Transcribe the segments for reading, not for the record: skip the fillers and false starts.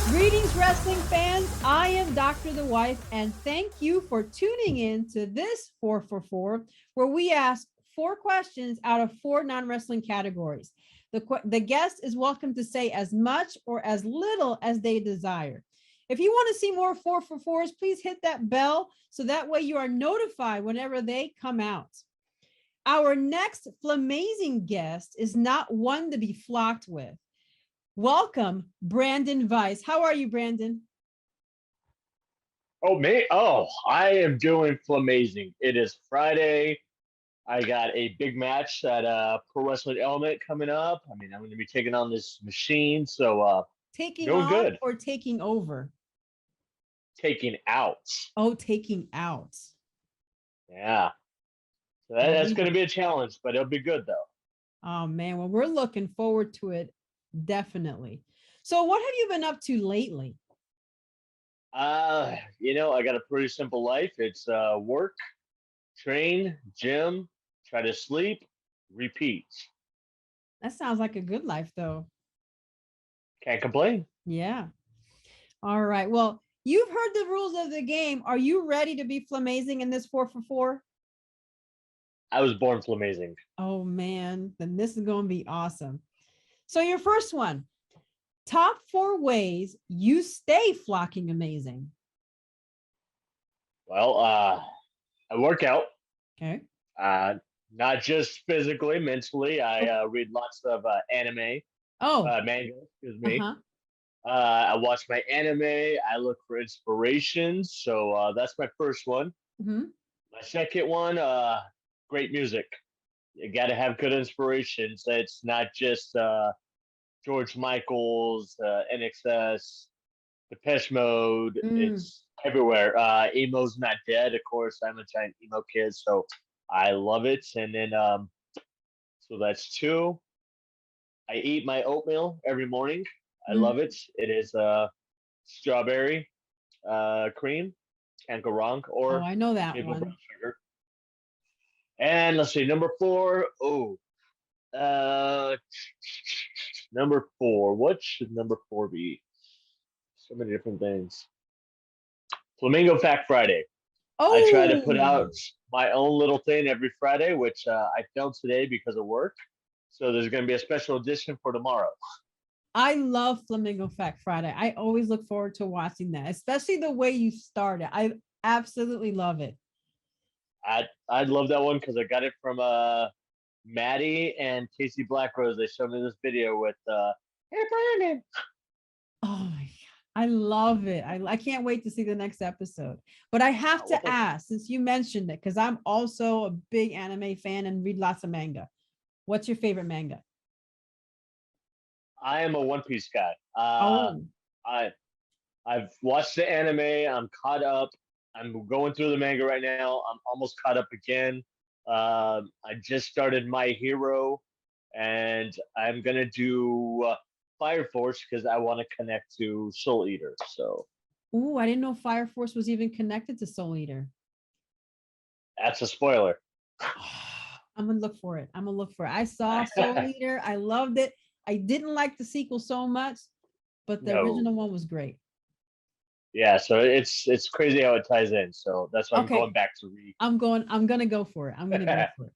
Greetings, wrestling fans. I am Dr. The Wife, and thank you for tuning in to this 4 for 4, where we ask 4 questions out of 4 non-wrestling categories. The guest is welcome to say as much or as little as they desire. If you want to see more 4 for 4s, please hit that bell so that way you are notified whenever they come out. Our next Flamazing guest is not one to be flocked with. Welcome, Branden Vice. How are you, Branden? Oh, me? Oh, I am doing amazing. It is Friday. I got a big match at Pro Wrestling Element coming up. I mean, I'm going to be taking on this machine, so Taking doing on good. or taking over? Taking out. Oh, taking out. Yeah. So Well, that's going to be a challenge, but it'll be good, though. oh, man. Well, we're looking forward to it. Definitely. So what have you been up to lately? I got a pretty simple life. It's work, train, gym, try to sleep, repeat. That sounds like a good life, though. Can't complain. Yeah. All right. Well, you've heard the rules of the game. Are you ready to be Flamazing in this 4 for 4? I was born amazing. Oh, man. Then this is going to be awesome. So your first one, top 4 ways you stay flocking amazing. Well, I work out. Okay. Not just physically, mentally. I read lots of anime, Oh, manga, excuse me. uh-huh. I watch my anime. I look for inspiration. So that's my first one. Mm-hmm. My second one, great music. You got to have good inspirations. It's not just George Michael's, NXS, Depeche Mode. Mm. It's everywhere. Emo's not dead. Of course, I'm a giant emo kid, so I love it. And then, so that's two. I eat my oatmeal every morning. I Mm. love it. It is strawberry cream, can't go wrong, Oh, or I know that maple brown one. sugar. And let's see, number four. Oh, uh, number four. What should number four be? So many different things. Flamingo Fact Friday. I try to put Oh, out my own little thing every Friday, which I failed today because of work. So there's going to be a special edition for tomorrow. I love Flamingo Fact Friday. I always look forward to watching that, especially the way you started. I absolutely love it. I love that one because I got it from Maddie and Casey Blackrose. They showed me this video with Hey Brandon. Oh my God. I love it. I can't wait to see the next episode. But I have Well, to thank you. ask, since you mentioned it, because I'm also a big anime fan and read lots of manga. What's your favorite manga? I am a One Piece guy. Oh, I I've watched the anime. I'm caught up. I'm going through the manga right now. I'm almost caught up again. I just started My Hero, and I'm gonna do Fire Force because I want to connect to Soul Eater. So ooh, I didn't know Fire Force was even connected to Soul Eater. that's a spoiler. I'm gonna look for it. I'm gonna look for it. I saw Soul Eater. I loved it. I didn't like the sequel so much, but the No. original one was great. Yeah, so it's crazy how it ties in. So that's why I'm Okay, going back to read. I'm gonna go for it. I'm gonna go for it.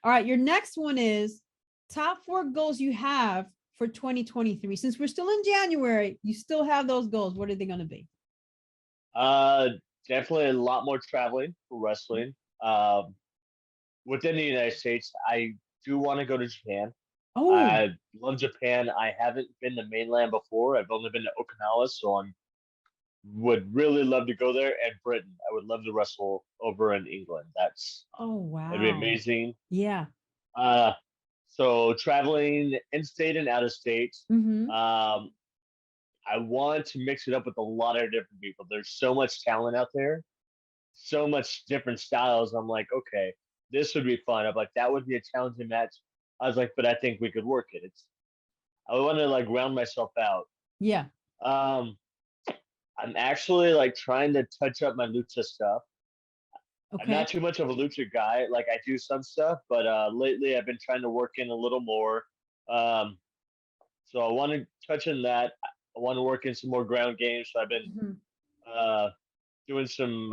All right, your next one is top 4 goals you have for 2023. Since we're still in January, you still have those goals. What are they gonna be? uh, Definitely a lot more traveling for wrestling. Um, Within the United States, I do want to go to Japan. Oh, I love Japan. I haven't been to mainland before. I've only been to Okinawa, so I would really love to go there. And Britain, I would love to wrestle over in England. oh That'd be wow. amazing. Yeah. Uh, so traveling in state and out of state. Mm-hmm. Um, I want to mix it up with a lot of different people. There's so much talent out there, so much different styles. I'm like, okay, this would be fun. I'm like, that would be a challenging match. I was like, but I think we could work it. I want to like round myself out. Yeah. Um, I'm actually like trying to touch up my lucha stuff. I'm Okay. not too much of a lucha guy. Like I do some stuff, but lately I've been trying to work in a little more. Um, so I want to touch on that. I want to work in some more ground games. So I've been Mhm. uh, doing some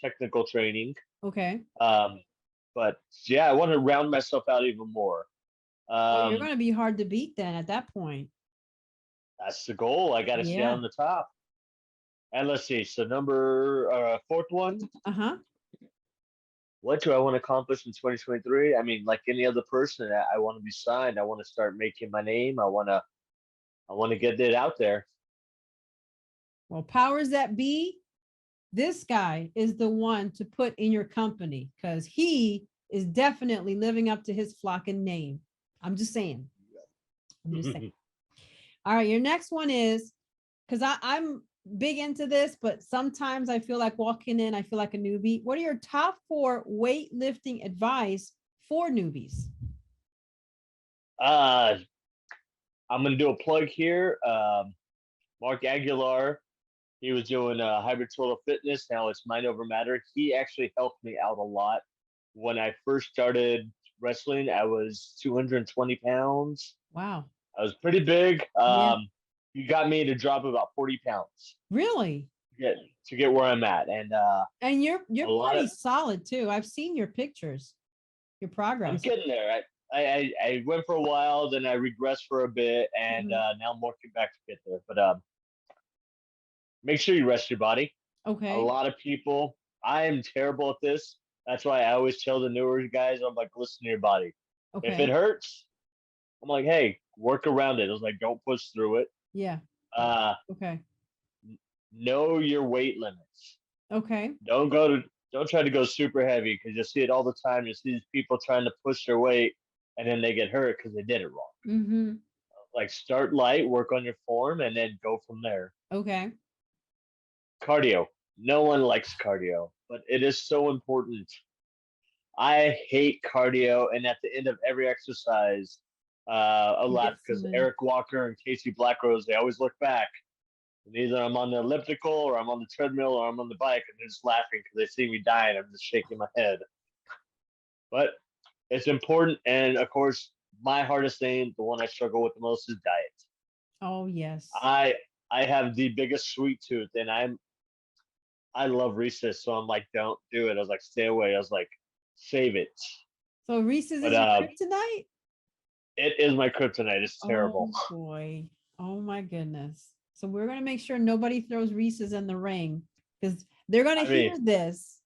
technical training. Okay. Um, but yeah, I want to round myself out even more. Oh, you're Um, going to be hard to beat then at that point. that's the goal. I got to stay Yeah. on the top. And let's see. So number fourth one. Uh-huh. What do I want to accomplish in 2023? I mean, like any other person, I want to be signed. I want to start making my name. I want to get it out there. Well, powers that be, this guy is the one to put in your company because he is definitely living up to his flocking name. I'm just saying. I'm just saying. All right, your next one is because I'm big into this, but sometimes I feel like walking in, I feel like a newbie. What are your top 4 weightlifting advice for newbies? uh, I'm gonna do a plug here. Mark Aguilar, he was doing hybrid total fitness. Now it's mind over matter. He actually helped me out a lot when I first started wrestling. I was 220 pounds. Wow. I was pretty big. Yeah. He got me to drop about 40 pounds Really? to get to get where I'm at, and And a you're lot of pretty solid too. I've seen your pictures, your I'm progress. getting there. I went for a while, then I regressed for a bit, and Mhm. now I'm working back to get there. But make sure you rest your body. A Okay. lot of people, I am terrible at this. That's why I always tell the newer guys, I'm like, listen to your body. If it Okay. hurts, I'm like, hey, work around it. I was like, don't push through it. Yeah. Uh, Okay. know your weight limits. Okay. Don't go to, don't try to go super heavy because you see it all the time. You see these people trying to push their weight and then they get hurt because they did it wrong. Mm-hmm. Like start light, work on your form, and then go from there. Okay. Cardio. No one likes cardio, but it is so important. I hate cardio, and at the end of every exercise, I You laugh get because some. Eric Walker and Casey Blackrose, they always look back. And either I'm on the elliptical, or I'm on the treadmill, or I'm on the bike, and they're just laughing because they see me dying. I'm just shaking my head. But it's important, and of course, my hardest thing, the one I struggle with the most, is diet. Oh, yes. I I have the biggest sweet tooth, and I love Reese's, so I'm like, don't do it. I was like, stay away. I was like, save it. So Reese's But is your kryptonite? it is my kryptonite. It's terrible. Oh boy. Oh my goodness. So we're gonna make sure nobody throws Reese's in the ring because they're gonna I mean, hear this.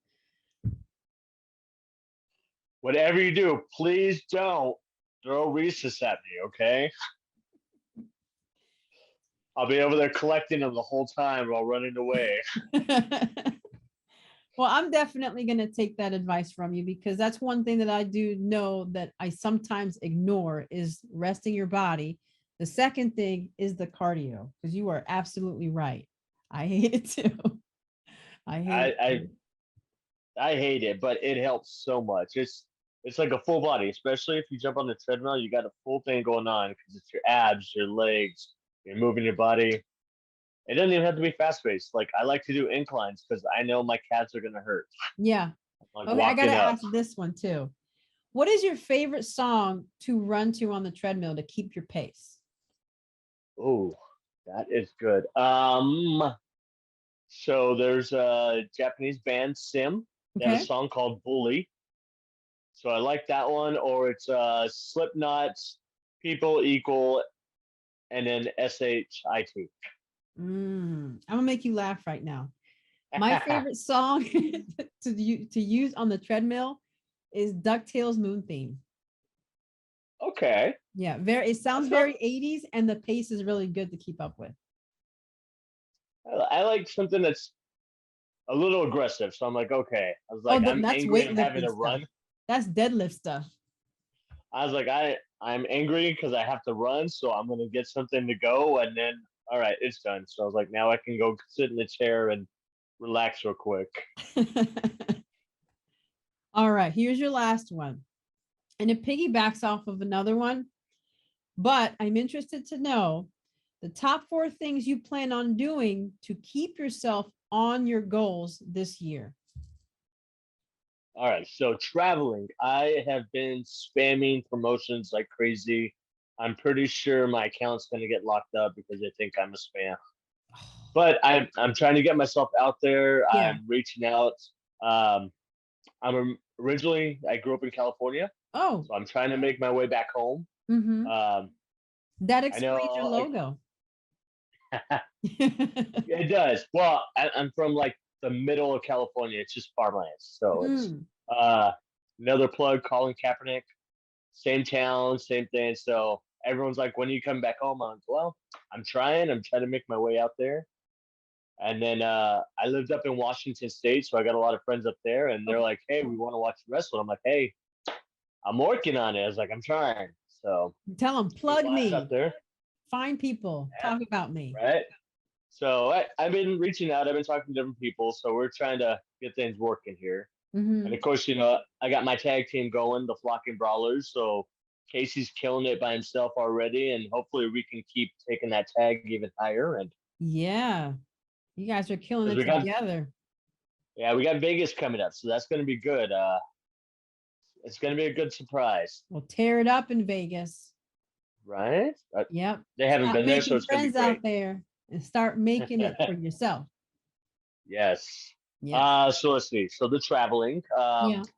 whatever you do, please don't throw Reese's at me, okay? I'll be over there collecting them the whole time while running away. Well, I'm definitely going to take that advice from you because that's one thing that I do know that I sometimes ignore is resting your body. The second thing is the cardio because you are absolutely right. I hate it too. I hate I, it I too. I hate it, but it helps so much. It's like a full body, especially if you jump on the treadmill. You got a full thing going on because it's your abs, your legs, you're moving your body. It doesn't even have to be fast paced. Like I like to do inclines because I know my calves are gonna hurt. Yeah. Like Okay. I got to walking up. ask this one too. What is your favorite song to run to on the treadmill to keep your pace? Oh, that is good. So there's a Japanese band, Sim. They have a Okay. song called Bully. So I like that one. Or it's Slipknot's People Equal and then SHIT. I'm gonna make you laugh right now. My favorite song to use on the treadmill is DuckTales Moon Theme. Okay. Yeah, very it sounds That's not very 80s and the pace is really good to keep up with. I like something that's a little aggressive. So I'm like, okay. I was Oh, like, I'm that's angry and having weightlifting to stuff. run. That's deadlift stuff. I was like, I'm angry because I have to run, so I'm gonna get something to go, and then all right, it's done. So I was like, now I can go sit in the chair and relax real quick. All right, here's your last one. And it piggybacks off of another one, but I'm interested to know the top 4 things you plan on doing to keep yourself on your goals this year. All right, so traveling, I have been spamming promotions like crazy. I'm pretty sure my account's going to get locked up because they think I'm a spam. But I'm trying to get myself out there. Yeah. I'm reaching out. Originally I grew up in California, Oh. so I'm trying to make my way back home. Mm-hmm. That I explains your know logo. it does. Well, I'm from like the middle of California. It's just farmlands, so it's Mm. uh, another plug. Colin Kaepernick, same town, same thing. So everyone's like, "When are you coming back home?" I'm like, "Well, I'm trying. I'm trying to make my way out there." And then I lived up in Washington State, so I got a lot of friends up there, and they're Okay. like, "Hey, we want to watch you wrestle." I'm like, "Hey, I'm working on it." I was like, "I'm trying." So Tell them, we plug watched up me, there, find people, yeah, talk about me. right? So I've been reaching out. I've been talking to different people. So we're trying to get things working here. And Mm-hmm. of course, I got my tag team going, the Flocking Brawlers. So Casey's killing it by himself already, and hopefully we can keep taking that tag even higher. And Yeah. You guys are killing because it we got, together. yeah, we got Vegas coming up, so that's going to be good. It's going to be a good surprise, We'll tear it up in Vegas. right? Yep. They haven't Stop been there, so making it's going to be friends great. out there and start making it for yourself. Yes. Yes. So let's see. So the traveling. Yeah. Of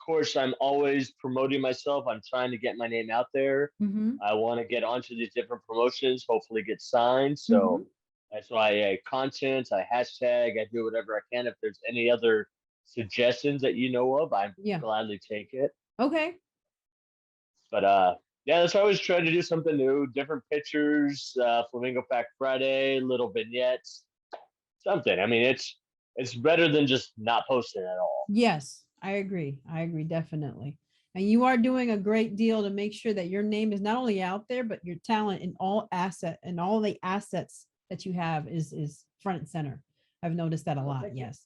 course, I'm always promoting myself. I'm trying to get my name out there. Mm-hmm. I want to get onto these different promotions, hopefully get signed. Mm-hmm. So that's why I content, I hashtag, I do whatever I can. If there's any other suggestions that you know of, I Yeah. gladly take it. Okay. But yeah, that's why I always try to do something new, different pictures, Flamingo Fact Friday, little vignettes, something. I mean, it's better than just not posting at all. Yes, I agree. I agree definitely. And you are doing a great deal to make sure that your name is not only out there, but your talent in all asset and all the assets that you have is front and center. I've noticed that a Well, lot. thank you. Yes.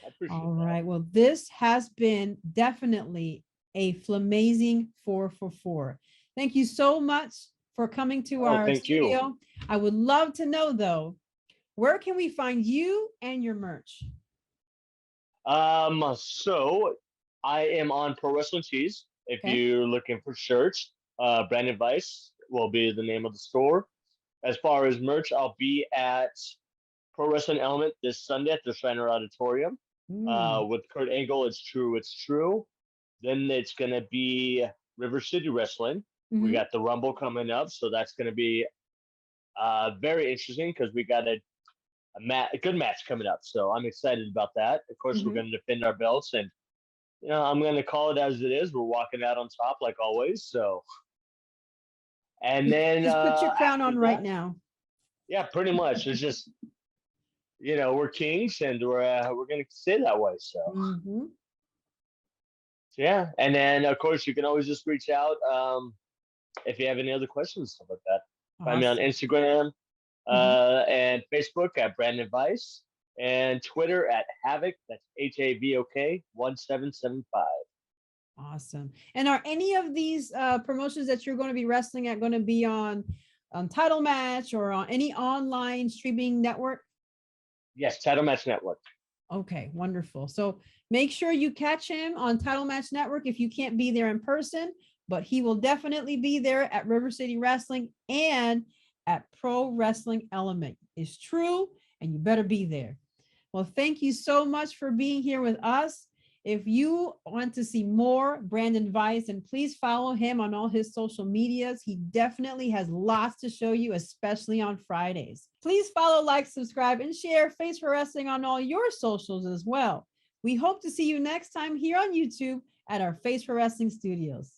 I appreciate All that. right. Well, this has been definitely a flamazing 4 for 4. Thank you so much for coming to Oh, our thank you. studio. I would love to know though, where can we find you and your merch? So I am on ProWrestlingTees. If Okay. you're looking for shirts, Branden Vice will be the name of the store. As far as merch, I'll be at Pro Wrestling Element this Sunday at the Shriner Auditorium. Mm, With Kurt Angle, it's true, it's true. Then it's gonna be River City Wrestling. We mhm. got the Rumble coming up, so that's gonna be very interesting because we got a good match coming up. So I'm excited about that. Of course, we're Mhm. going to defend our belts, and I'm going to call it as it is. We're walking out on top like always. So, and then Just put your crown after on right that, now. yeah, pretty much. It's just we're kings, and we're going to stay that way. Mhm. So yeah, and then of course you can always just reach out if you have any other questions, stuff like that. Find me on Awesome. Instagram Mhm. and Facebook at Branden Vice, and Twitter at Havoc. That's HAVOK 1775. Awesome. And are any of these promotions that you're going to be wrestling at going to be on Title Match or on any online streaming network? Yes, Title Match Network. Okay, wonderful. So make sure you catch him on Title Match Network if you can't be there in person, but he will definitely be there at River City Wrestling and at Pro Wrestling Element. It's true, and you better be there. Well, thank you so much for being here with us. If you want to see more Branden Vice, and please follow him on all his social medias. He definitely has lots to show you, especially on Fridays. Please follow, like, subscribe, and share Face for Wrestling on all your socials as well. We hope to see you next time here on YouTube at our Face for Wrestling studios.